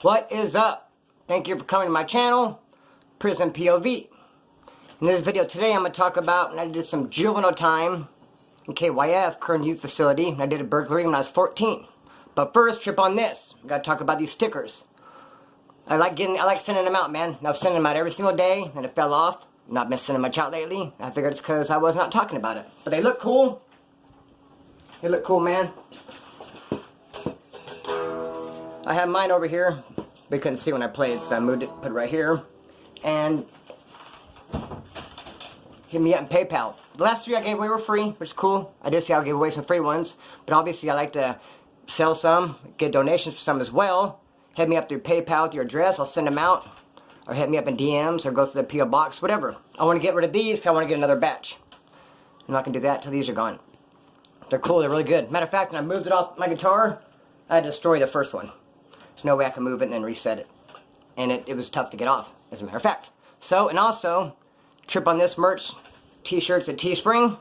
What is up? Thank you for coming to my channel, Prison POV. In this video today, I'm going to talk about when I did some juvenile time in KYF, Kern Youth Facility. I did a burglary when I was 14. But first, trip on this. I got to talk about these stickers. I like sending them out, man. I've sent them out every single day, and it fell off. Not been sending much out lately. I figured it's because I was not talking about it. But they look cool. They look cool, man. I have mine over here. They couldn't see when I played, so I moved it, put it right here. And hit me up in PayPal. The last three I gave away were free, which is cool. I did say I'll give away some free ones. But obviously I like to sell some, get donations for some as well. Hit me up through PayPal with your address. I'll send them out. Or hit me up in DMs or go through the P.O. box, whatever. I want to get rid of these because I want to get another batch. I'm not going to do that until these are gone. They're cool. They're really good. Matter of fact, when I moved it off my guitar, I had to destroy the first one. There's no way I can move it and then reset it. And it was tough to get off, as a matter of fact. So, and also, trip on this merch, t-shirts at Teespring.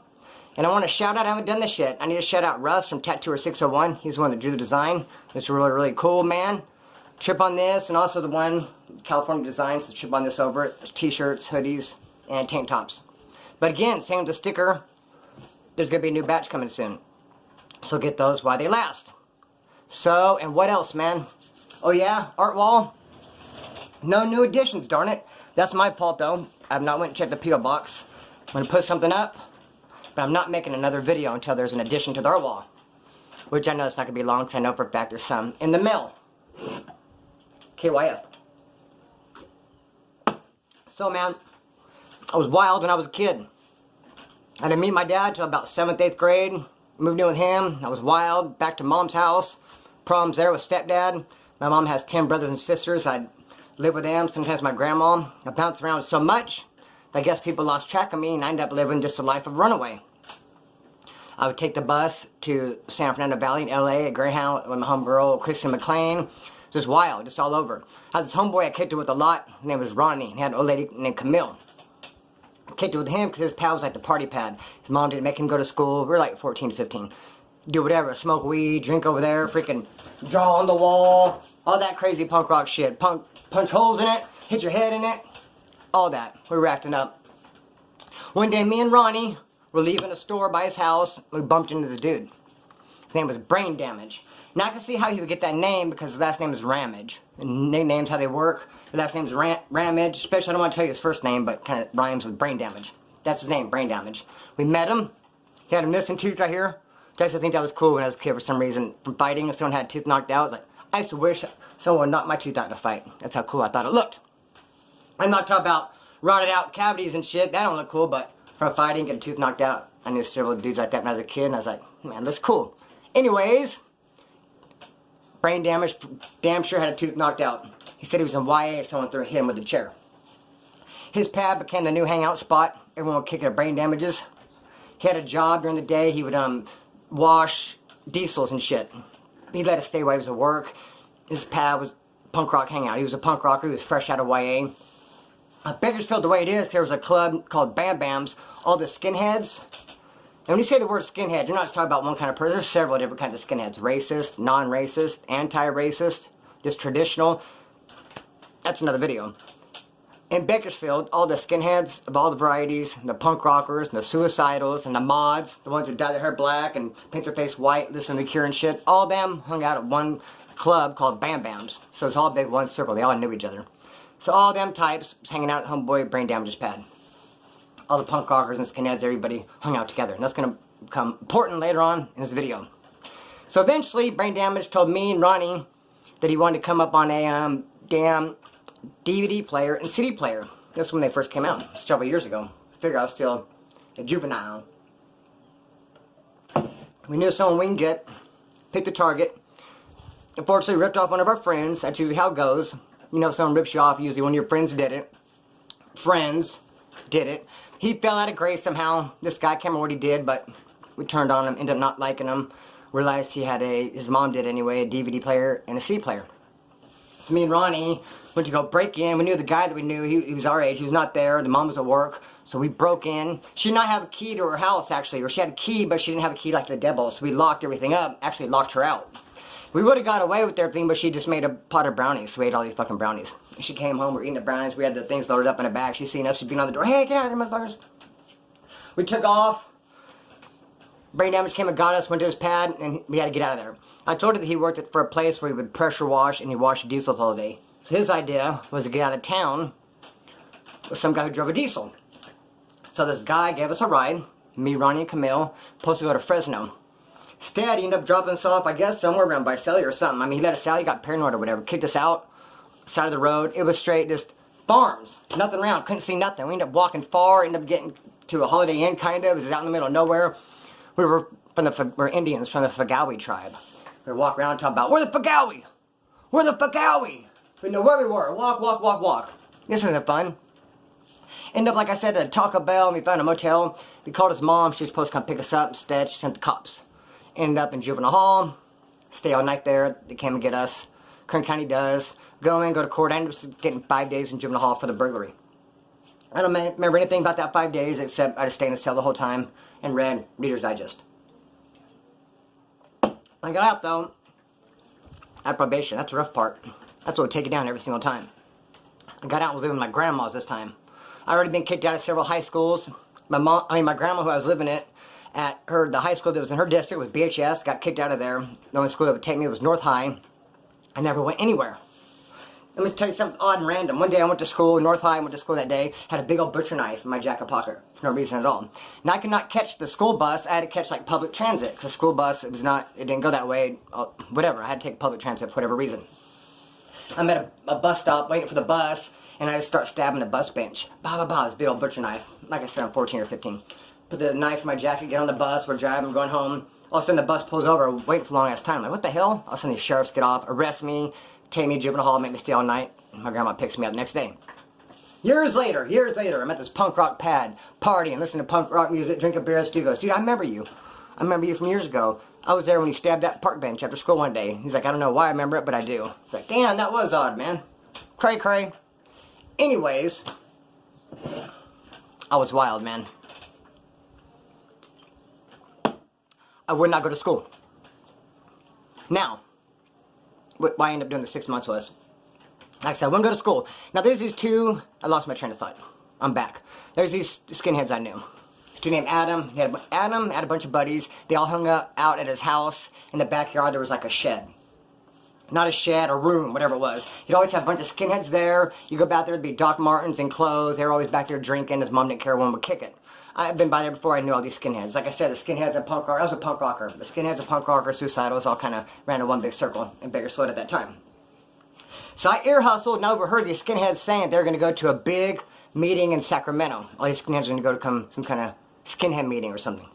And I want to shout out, I haven't done this yet. I need to shout out Russ from Tattooer 601. He's the one that drew the design. It's really, really cool, man. Trip on this, and also the one, California Designs, to trip on this over it. There's t-shirts, hoodies, and tank tops. But again, same with the sticker. There's going to be a new batch coming soon. So get those while they last. So, and what else, man? Oh yeah, art wall. No new additions, darn it. That's my fault, though. I've not went and checked the P.O. box. I'm going to put something up, but I'm not making another video until there's an addition to the art wall. Which I know it's not going to be long, because I know for a fact there's some in the mail. KYF. So, man, I was wild when I was a kid. I didn't meet my dad till about 7th, 8th grade. Moved in with him. I was wild. Back to mom's house. Problems there with stepdad. My mom has 10 brothers and sisters. I'd live with them. Sometimes my grandma. I bounced around so much, I guess people lost track of me, and I ended up living just a life of runaway. I would take the bus to San Fernando Valley in LA at Greyhound with my homegirl, Kristen McLean. Just wild, just all over. I had this homeboy I kicked it with a lot. His name was Ronnie. He had an old lady named Camille. I kicked it with him because his pal was like the party pad. His mom didn't make him go to school. We were like 14 to 15. Do whatever, smoke weed, drink over there, freaking draw on the wall. All that crazy punk rock shit. Punch holes in it, hit your head in it. All that. We were acting up. One day, me and Ronnie were leaving a store by his house. We bumped into the dude. His name was Brain Damage. Now I can see how he would get that name because his last name is Ramage. And nicknames, how they work. His last name is Ramage. Especially, I don't want to tell you his first name, but kind of rhymes with Brain Damage. That's his name, Brain Damage. We met him. He had a missing tooth right here. I used to think that was cool when I was a kid for some reason. From fighting, if someone had a tooth knocked out, like, I used to wish someone would knock my tooth out in a fight. That's how cool I thought it looked. I'm not talking about rotted out cavities and shit. That don't look cool, but from fighting, get a tooth knocked out. I knew several dudes like that when I was a kid, and I was like, man, that's cool. Anyways, Brain Damage, damn sure had a tooth knocked out. He said he was in YA, someone hit him with a chair. His pad became the new hangout spot. Everyone would kick at Brain Damages. He had a job during the day. He would wash diesels and shit. He'd let us stay while he was at work. His pad was punk rock hangout. He was a punk rocker. He was fresh out of YA. Bakersfield, the way it is, there was a club called Bam Bams. All the skinheads. And when you say the word skinhead, you're not talking about one kind of person. There's several different kinds of skinheads. Racist, non-racist, anti-racist, just traditional. That's another video. In Bakersfield, all the skinheads of all the varieties, the punk rockers, and the suicidals, and the mods, the ones who dye their hair black and paint their face white, listen to Kern and shit, all of them hung out at one club called Bam Bams. So it's all big one circle. They all knew each other. So all them types was hanging out at Homeboy Brain Damage's pad. All the punk rockers and skinheads, everybody hung out together. And that's going to become important later on in this video. So eventually, Brain Damage told me and Ronnie that he wanted to come up on a damn DVD player and CD player. That's when they first came out, several years ago. I figured I was still a juvenile. We knew someone we can get, picked a target. Unfortunately, ripped off one of our friends. That's usually how it goes. You know, if someone rips you off, usually one of your friends did it. Friends did it. He fell out of grace somehow. This guy can't remember what he did, but we turned on him, ended up not liking him. Realized he had his mom did anyway, a DVD player and a CD player. So me and Ronnie went to go break in. We knew the guy that we knew, he was our age. He was not there. The mom was at work. So we broke in. She did not have a key to her house, actually. Or she had a key, but she didn't have a key like the devil. So we locked everything up. Actually locked her out. We would have got away with everything, but she just made a pot of brownies. So we ate all these fucking brownies. She came home, we were eating the brownies, we had the things loaded up in a bag. She seen us, she'd been on the door, hey, get out of there, motherfuckers. We took off. Brain damage came and got us, went to his pad, and we had to get out of there. I told her that he worked for a place where he would pressure wash, and he washed diesels all day. So his idea was to get out of town with some guy who drove a diesel. So this guy gave us a ride, me, Ronnie, and Camille, supposed to go to Fresno. Instead, he ended up dropping us off, I guess, somewhere around Visalia or something. I mean, he let us out, he got paranoid or whatever, kicked us out, side of the road. It was straight, just farms, nothing around, couldn't see nothing. We ended up walking far, ended up getting to a Holiday Inn, kind of. It was out in the middle of nowhere. We're Indians from the Fagawi tribe. We walk around and talk about, we're the Fagawi! We're the Fagawi! We know where we were. Walk, walk, walk, walk. This isn't fun. Ended up, like I said, at a Taco Bell, and we found a motel. We called his mom. She was supposed to come pick us up. Instead, she sent the cops. Ended up in juvenile hall. Stay all night there. They came and get us. Kern County does. Go in, go to court. I ended up getting 5 days in juvenile hall for the burglary. I don't remember anything about that 5 days, except I just stayed in the cell the whole time and read Reader's Digest. I got out, though, at probation. That's the rough part. That's what would take it down every single time. I got out and was living with my grandma's this time. I already been kicked out of several high schools. My grandma who I was living at the high school that was in her district was BHS, got kicked out of there. The only school that would take me was North High. I never went anywhere. Let me tell you something odd and random. One day I went to school, North High, I went to school that day, had a big old butcher knife in my jacket pocket for no reason at all. Now I could not catch the school bus, I had to catch like public transit. Cause the school bus, it didn't go that way, whatever, I had to take public transit for whatever reason. I'm at a bus stop waiting for the bus, and I just start stabbing the bus bench. Bah, bah, bah, this big old butcher knife. Like I said, I'm 14 or 15. Put the knife in my jacket, get on the bus, we're driving, we're going home. All of a sudden the bus pulls over, waiting for a long ass time. Like, what the hell? All of a sudden these sheriffs get off, arrest me, take me to juvenile hall, make me stay all night. My grandma picks me up the next day. Years later, I'm at this punk rock pad, partying, listening to punk rock music, drinking beer. Stu goes, dude, I remember you. I remember you from years ago. I was there when you stabbed that park bench after school one day. He's like, I don't know why I remember it, but I do. It's like, damn, that was odd, man. Cray cray. Anyways, I was wild, man. I would not go to school. Now, why I ended up doing the 6 months was, like I said, I wouldn't go to school. Now there's these two, I lost my train of thought. I'm back. There's these skinheads I knew. Dude named Adam. Adam had a bunch of buddies. They all hung out at his house. In the backyard there was like a shed. Not a shed, a room, whatever it was. He'd always have a bunch of skinheads there. You go back there, there'd be Doc Martens in clothes. They were always back there drinking. His mom didn't care, one would kick it. I've been by there before, I knew all these skinheads. Like I said, the skinheads and punk rocker. I was a punk rocker. The skinheads and punk rocker, suicidals, all kind of ran in one big circle in Bakersfield at that time. So I ear hustled and overheard these skinheads saying they're going to go to a big meeting in Sacramento. All these skinheads are going to go to some kind of skinhead meeting or something.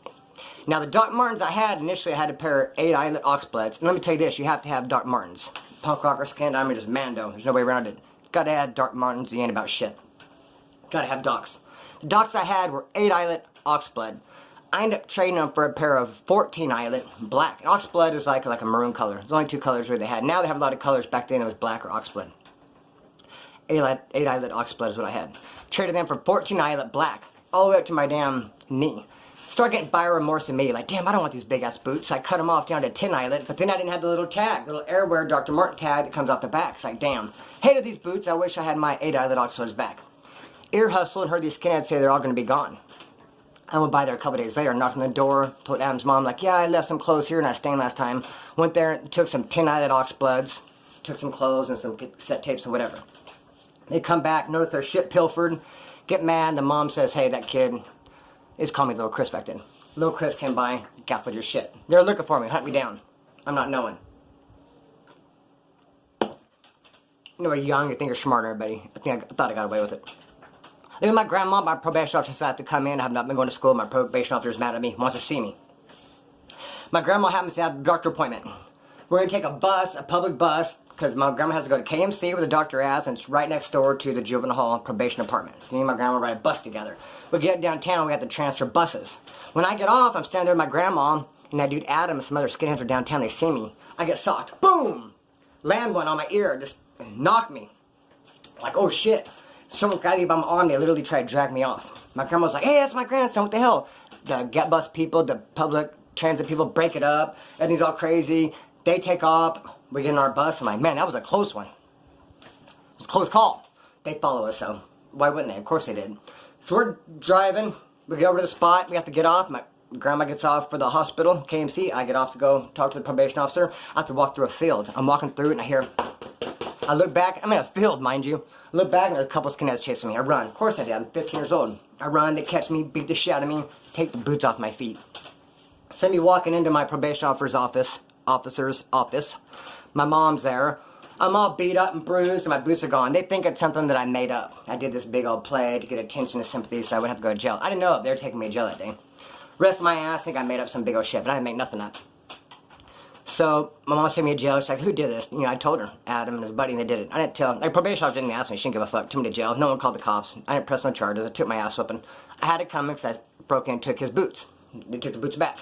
Now the Doc Martens I had, initially I had a pair of 8 eyelet oxbloods. And let me tell you this, you have to have Doc Martens. Punk rocker, skinhead, I mean just Mando. There's no way around it. Gotta have Doc Martens, you ain't about shit. Gotta have Docs. The Docs I had were 8 eyelet oxblood. I ended up trading them for a pair of 14 eyelet black. And oxblood is like a maroon color. There's only 2 colors where they had. Now they have a lot of colors. Back then it was black or oxblood. 8 eyelet oxblood is what I had. Traded them for 14 eyelet black. All the way up to my damn knee. Start getting buyer remorse in me. Like, damn, I don't want these big ass boots. So I cut them off down to 10 eyelet. But then I didn't have the little tag. The little Airwear Dr. Martin tag that comes off the back. It's like, damn. Hated these boots. I wish I had my 8 eyelet oxbloods back. Ear hustle and heard these skinheads say they're all going to be gone. I went by there a couple days later, knocked on the door, told Adam's mom, like, yeah, I left some clothes here and I stained last time. Went there and took some 10 eyelet oxbloods, took some clothes and some cassette tapes and whatever. They come back, notice their shit pilfered, get mad, the mom says, hey, that kid, they just called me Little Chris back then. Little Chris came by, gaffled your shit. They were looking for me, hunt me down. I'm not knowing. You know, you're young, you think you're smarter than everybody. I thought I got away with it. Look at my grandma, my probation officer decided to come in. I have not been going to school. My probation officer is mad at me, wants to see me. My grandma happens to have a doctor appointment. We're going to take a bus, a public bus, because my grandma has to go to KMC where the doctor is, and it's right next door to the juvenile hall probation apartment. So me and my grandma ride a bus together. We get downtown, we have to transfer buses. When I get off, I'm standing there with my grandma, and that dude Adam and some other skinheads are downtown. They see me. I get socked. Boom! Land one on my ear, just knocked me. Like, oh shit. Someone grabbed me by my arm, they literally tried to drag me off. My grandma was like, hey, that's my grandson, what the hell? The get bus people, the public transit people break it up, everything's all crazy. They take off. We get in our bus. I'm like, man, that was a close one. It was a close call. They follow us, so why wouldn't they? Of course they did. So we're driving. We get over to the spot. We have to get off. My grandma gets off for the hospital, KMC. I get off to go talk to the probation officer. I have to walk through a field. I'm walking through it, and I look back. I'm in a field, mind you. I look back, and there's a couple of skinheads chasing me. I run. Of course I did. I'm 15 years old. I run. They catch me, beat the shit out of me, take the boots off my feet. Send me walking into my probation officer's office. My mom's there. I'm all beat up and bruised, and my boots are gone. They think it's something that I made up. I did this big old play to get attention and sympathy so I wouldn't have to go to jail. I didn't know they were taking me to jail that day. Rest of my ass think I made up some big old shit, but I didn't make nothing up. So my mom sent me to jail. She's like, who did this? You know, I told her, Adam and his buddy, and they did it. I didn't tell. Like, probation officer didn't ask me. She didn't give a fuck. Took me to jail. No one called the cops. I didn't press no charges. I took my ass whipping. I had it coming because I broke in and took his boots. They took the boots back.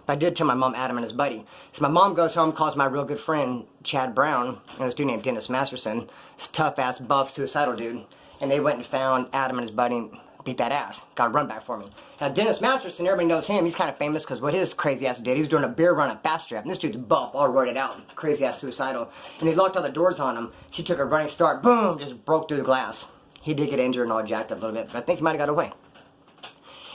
I did tell my mom, Adam, and his buddy. So my mom goes home, calls my real good friend, Chad Brown, and this dude named Dennis Masterson, this tough-ass, buff, suicidal dude. And they went and found Adam and his buddy and beat that ass. Got a run back for me. Now, Dennis Masterson, everybody knows him. He's kind of famous because what his crazy ass did, he was doing a beer run at Fast Strap. And this dude's buff, all roided out, crazy-ass suicidal. And they locked all the doors on him. She took a running start, boom, just broke through the glass. He did get injured and all jacked up a little bit, but I think he might have got away.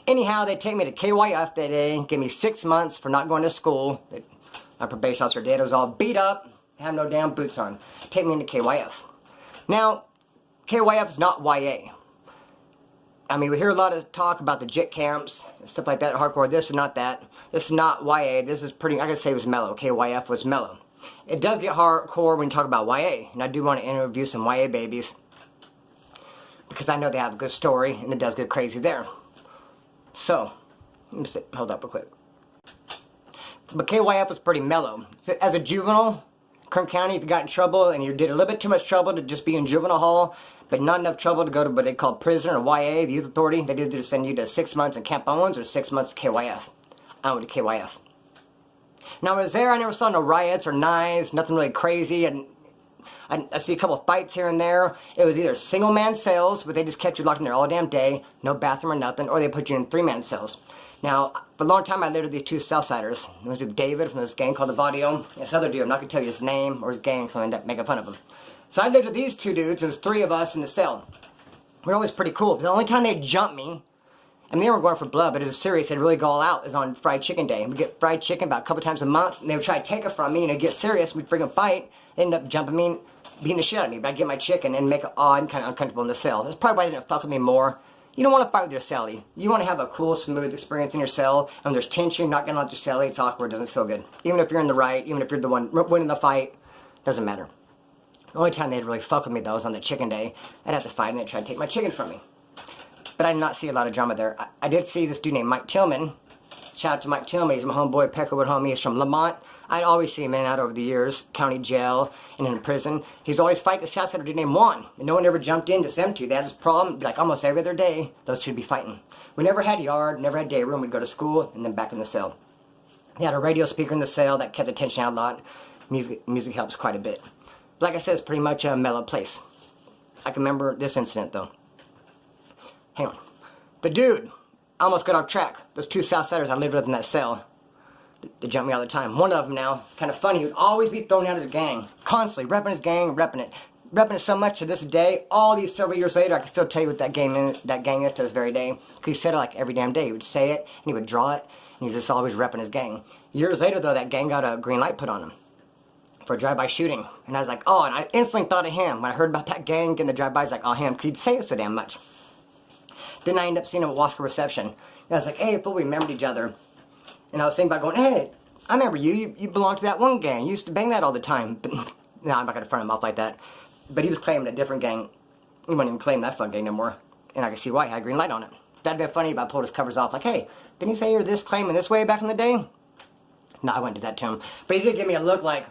Anyhow, they take me to KYF that day, give me 6 months for not going to school. My probation officer did. I was all beat up, have no damn boots on. Take me into KYF. Now, KYF is not YA. I mean, we hear a lot of talk about the JIT camps and stuff like that, hardcore. This is not that. This is not YA. This is pretty, I gotta say it was mellow. KYF was mellow. It does get hardcore when you talk about YA, and I do want to interview some YA babies because I know they have a good story, and it does get crazy there. So, let me see, hold up real quick. But KYF was pretty mellow. So as a juvenile, Kern County, if you got in trouble and you did a little bit too much trouble to just be in juvenile hall, but not enough trouble to go to what they call prison or YA, the youth authority, they did send you to 6 months in Camp Owens or 6 months to KYF. I went to KYF. Now, when I was there, I never saw no riots or knives, nothing really crazy, and I see a couple of fights here and there. It was either single-man cells, but they just kept you locked in there all damn day, no bathroom or nothing, or they put you in 3-man cells. Now, for a long time, I lived with these two Southsiders. It was David from this gang called the Vadio, and this other dude, I'm not going to tell you his name or his gang, so I end up making fun of him. So I lived with these two dudes. There was 3 of us in the cell. We were always pretty cool. The only time they'd jump me, I mean, they weren't going for blood, but it was serious. They'd really go all out. It was on fried chicken day. We'd get fried chicken about a couple times a month, and they would try to take it from me, and it'd get serious. We'd freaking fight. They'd end up jumping me, beating the shit out of me. But I'd get my chicken and make it odd and kind of uncomfortable in the cell. That's probably why they didn't fuck with me more. You don't want to fight with your cellie. You want to have a cool, smooth experience in your cell. And when there's tension, not getting out your cellie, it's awkward, doesn't feel good. Even if you're in the right, even if you're the one winning the fight, doesn't matter. The only time they'd really fuck with me, though, was on the chicken day. I'd have to fight, and they'd try to take my chicken from me. But I did not see a lot of drama there. I did see this dude named Mike Tillman. Shout out to Mike Tillman. He's my homeboy, Peckerwood homie. He's from Lamont. I'd always see him in and out over the years, county jail and in prison. He's always fight the Southsider dude named Juan. And no one ever jumped in to them two. They had this problem, like almost every other day, those two would be fighting. We never had yard, never had day room. We'd go to school and then back in the cell. They had a radio speaker in the cell that kept the tension out a lot. Music helps quite a bit. Like I said, it's pretty much a mellow place. I can remember this incident, though. Hang on. The dude, I almost got off track. Those two Southsiders I lived with in that cell, they jumped me all the time. One of them now, kind of funny, he would always be throwing out his gang. Constantly, repping his gang, repping it. Repping it so much to this day, all these several years later, I can still tell you what that gang is to this very day. Because he said it like every damn day. He would say it, and he would draw it, and he's just always repping his gang. Years later, though, that gang got a green light put on him for a drive-by shooting. And I was like, oh, and I instantly thought of him. When I heard about that gang getting the drive-by, I was like, oh, him, because he'd say it so damn much. Then I ended up seeing him at Wasco Reception. And I was like, hey, if we remembered each other. And I was thinking about going, hey, I remember you. You belonged to that one gang. You used to bang that all the time. But no, I'm not going to front him off like that. But he was claiming a different gang. He wouldn't even claim that fun gang no more. And I could see why. He had a green light on it. That'd been funny if I pulled his covers off. Like, hey, didn't you say you were this claiming this way back in the day? No, I wouldn't do that to him. But he did give me a look like,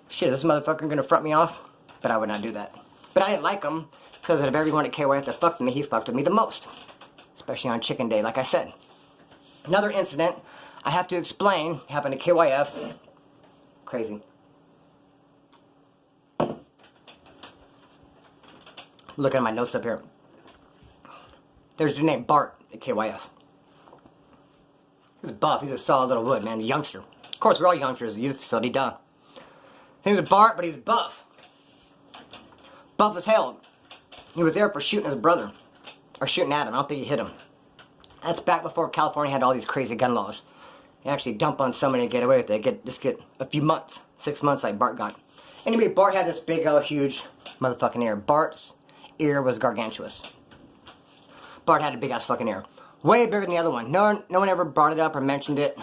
shit, is this motherfucker going to front me off? But I would not do that. But I didn't like him. Because of everyone at KYF that fucked with me, he fucked with me the most. Especially on chicken day, like I said. Another incident I have to explain happened to KYF. Crazy. Looking at my notes up here. There's a dude named Bart at KYF. He's buff. He's a solid little wood, man. A youngster. Of course, we're all youngsters at the youth facility, duh. He was Bart, but he was buff. Buff as hell. He was there for shooting his brother. Or shooting at him. I don't think he hit him. That's back before California had all these crazy gun laws. They actually dump on somebody and get away with it. Just get a few months. 6 months like Bart got. Anyway, Bart had this big, huge motherfucking ear. Bart's ear was gargantuous. Bart had a big ass fucking ear. Way bigger than the other one. No one ever brought it up or mentioned it.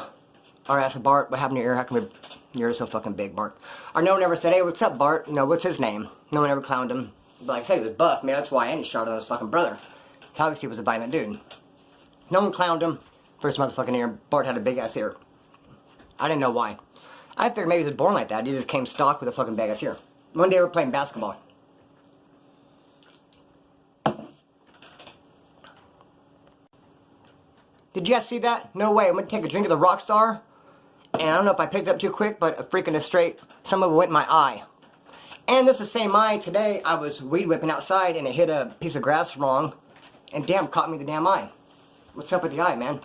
Or asked Bart, what happened to your ear? How come your ear's so fucking big, Bart? Or no one ever said, hey, what's up, Bart? No, what's his name? No one ever clowned him. But like I said, he was buff. Maybe that's why. And he shot on his fucking brother. Obviously, he was a violent dude. No one clowned him for his motherfucking ear. Bart had a big ass ear. I didn't know why. I figured maybe he was born like that. He just came stock with a fucking big ass ear. One day we were playing basketball. Did you guys see that? No way. I'm going to take a drink of the Rockstar. And I don't know if I picked it up too quick, but a freaking straight, some of it went in my eye. And this is the same eye. Today, I was weed whipping outside and it hit a piece of grass wrong. And damn, caught me in the damn eye. What's up with the eye, man?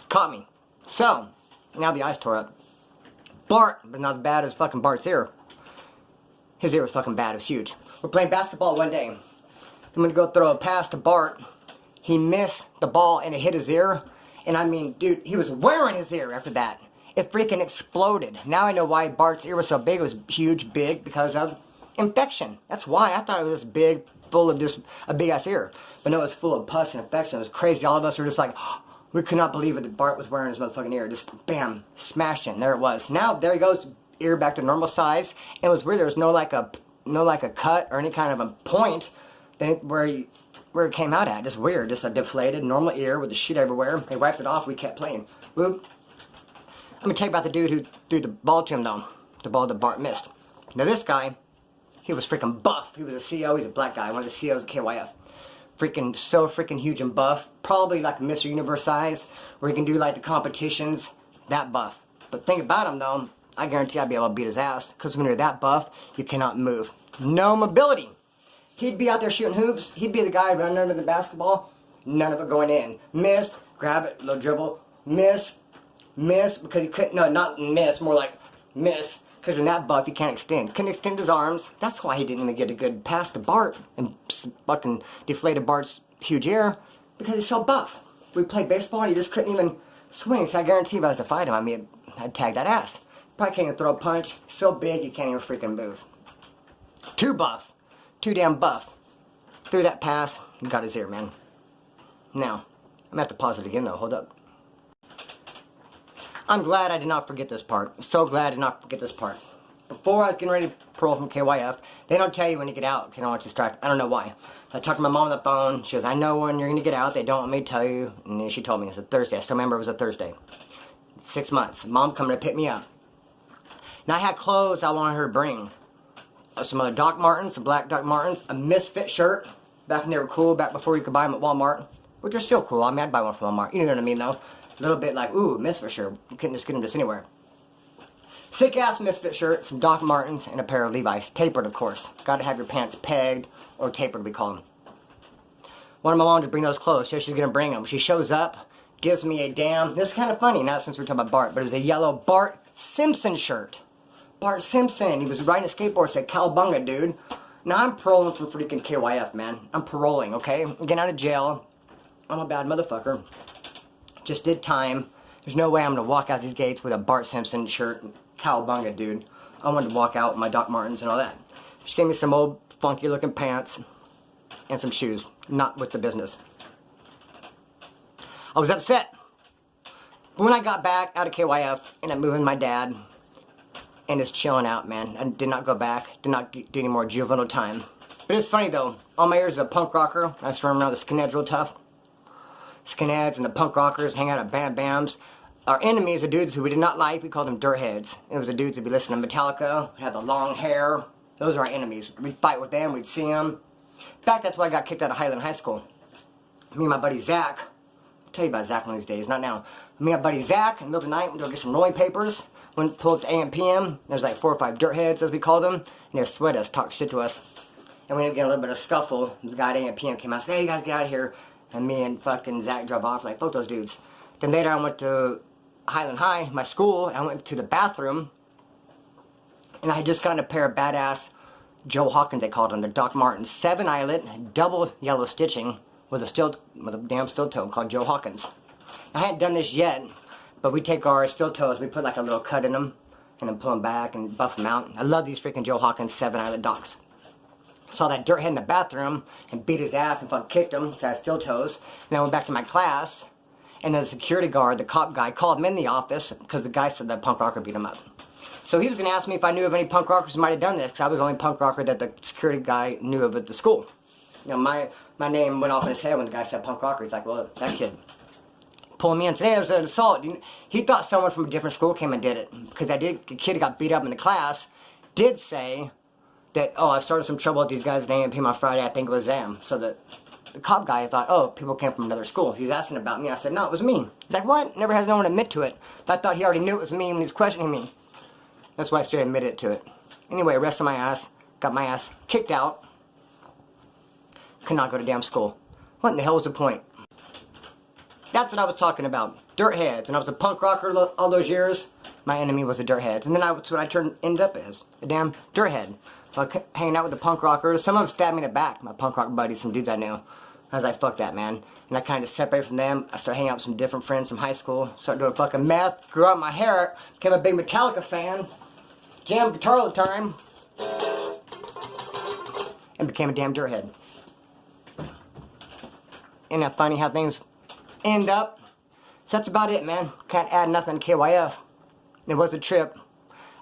Caught me. So, now the eye's tore up. Bart, but not as bad as fucking Bart's ear. His ear was fucking bad. It was huge. We're playing basketball one day. I'm going to go throw a pass to Bart. He missed the ball and it hit his ear. And I mean, dude, he was wearing his ear after that. It freaking exploded. Now I know why Bart's ear was so big. It was huge, big, because of infection. That's why I thought it was this big, full of just a big-ass ear. But no, it was full of pus and infection. It was crazy. All of us were just like, oh, we could not believe it that Bart was wearing his motherfucking ear. Just, bam, smashed in. There it was. Now, there he goes, ear back to normal size. And it was weird. There was no like a cut or any kind of a point where it came out at. Just weird. Just a deflated, normal ear with the shit everywhere. They wiped it off. We kept playing. Whoop. Let me tell you about the dude who threw the ball to him, though. The ball that Bart missed. Now, this guy, he was freaking buff. He was a CO. He's a black guy. One of the COs at KYF. Freaking, so freaking huge and buff. Probably like Mr. Universe size, where he can do like the competitions. That buff. But think about him, though. I guarantee I'd be able to beat his ass. Because when you're that buff, you cannot move. No mobility. He'd be out there shooting hoops. He'd be the guy running under the basketball. None of it going in. Miss. Grab it. Little dribble. Miss. Miss, because he couldn't, no, not miss, more like miss, because when that buff, he can't extend. Couldn't extend his arms. That's why he didn't even get a good pass to Bart and fucking deflated Bart's huge ear, because he's so buff. We played baseball and he just couldn't even swing, so I guarantee if I was to fight him, I mean, I'd tag that ass. Probably can't even throw a punch. So big, you can't even freaking move. Too buff. Too damn buff. Threw that pass and got his ear, man. Now, I'm going to have to pause it again, though. Hold up. I'm glad I did not forget this part. So glad I did not forget this part. Before I was getting ready to parole from KYF, they don't tell you when you get out. They don't want you to start. I don't know why. I talked to my mom on the phone. She goes, I know when you're going to get out. They don't want me to tell you. And then she told me it was a Thursday. I still remember it was a Thursday. 6 months. Mom coming to pick me up. Now I had clothes I wanted her to bring. Some other Doc Martens, some black Doc Martens, a Misfit shirt. Back when they were cool, back before you could buy them at Walmart. Which are still cool. I mean, I'd buy one from Walmart. You know what I mean, though. A little bit like, ooh, Misfit shirt. You couldn't just get them just anywhere. Sick-ass Misfit shirt, some Doc Martens, and a pair of Levi's. Tapered, of course. Got to have your pants pegged, or tapered, we call them. Wanted my mom to bring those clothes. So she's going to bring them. She shows up, gives me a damn... This is kind of funny, not since we're talking about Bart, but it was a yellow Bart Simpson shirt. Bart Simpson. He was riding a skateboard, said, Cowabunga, dude. Now, I'm paroling from freaking KYF, man. I'm paroling, okay? I'm getting out of jail. I'm a bad motherfucker. Just did time. There's no way I'm going to walk out these gates with a Bart Simpson shirt. Cowabunga, dude. I wanted to walk out with my Doc Martens and all that. She gave me some old funky looking pants and some shoes. Not with the business. I was upset. But when I got back out of KYF and I'm moving my dad and just chilling out, man. I did not go back. Did not do any more juvenile time. But it's funny though. All my years as a punk rocker. I just run around the skinheads real tough. Skinheads and the punk rockers hang out at Bam Bams. Our enemies, the dudes who we did not like, we called them dirt heads. It was the dudes who'd be listening to Metallica, had the long hair. Those are our enemies. We'd fight with them, we'd see them. In fact, that's why I got kicked out of Highland High School. Me and my buddy Zach, I'll tell you about Zach one of these days, not now. Me and my buddy Zach, in the middle of the night, we'd go get some rolling papers. Went pull up to AM PM. There's like 4 or 5 dirt heads, as we called them. And they'd sweat us, talk shit to us. And we ended up getting a little bit of scuffle. The guy at AM PM came out and said, hey, you guys get out of here. And me and fucking Zach drove off like, fuck those dudes. Then later I went to Highland High, my school, and I went to the bathroom. And I had just gotten a pair of badass Joe Hawkins, they called them, the Doc Martens, 7 eyelet, double yellow stitching with a damn steel toe called Joe Hawkins. I hadn't done this yet, but we take our steel toes, we put like a little cut in them, and then pull them back and buff them out. I love these freaking Joe Hawkins 7 eyelet Docs. Saw that dirthead in the bathroom and beat his ass and fucking kicked him, so I had steel toes. And I went back to my class, and the security guard, the cop guy, called him in the office because the guy said that punk rocker beat him up. So he was going to ask me if I knew of any punk rockers who might have done this, because I was the only punk rocker that the security guy knew of at the school. You know, my name went off in his head when the guy said punk rocker. He's like, well, that kid pulling me in. Today, it was an assault. He thought someone from a different school came and did it, because the kid got beat up in the class did say that, oh, I started some trouble with these guys at A&P on Friday, I think it was them. So the cop guy thought, oh, people came from another school. He was asking about me. I said, no, it was me. He's like, what? Never has no one admit to it. But I thought he already knew it was me when he was questioning me. That's why I straight admitted to it. Anyway, arrested my ass, got my ass kicked out. Could not go to damn school. What in the hell was the point? That's what I was talking about. Dirt heads. And I was a punk rocker all those years. My enemy was a dirt head. And then that's what I ended up as. A damn dirt head. So hanging out with the punk rockers. Some of them stabbed me in the back. My punk rock buddies, some dudes I knew. I was like, fuck that, man. And I kind of separated from them. I started hanging out with some different friends from high school. Started doing fucking meth. Grew out my hair. Became a big Metallica fan. Jammed guitar all the time. And became a damn dirt head. Isn't that funny how things end up? So that's about it, man. Can't add nothing to KYF. It was a trip.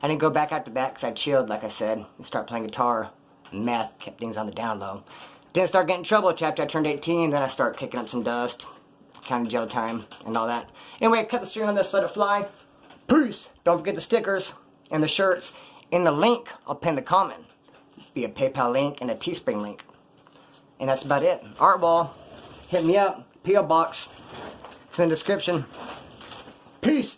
I didn't go back after that because I chilled, like I said, and started playing guitar. Meth, kept things on the down low. Didn't start getting in trouble until after I turned 18. Then I started kicking up some dust, kind of jail time, and all that. Anyway, cut the string on this, let it fly. Peace! Don't forget the stickers and the shirts. In the link, I'll pin the comment. Be a PayPal link and a Teespring link. And that's about it. Art wall. Hit me up. P.O. Box. It's in the description. Peace!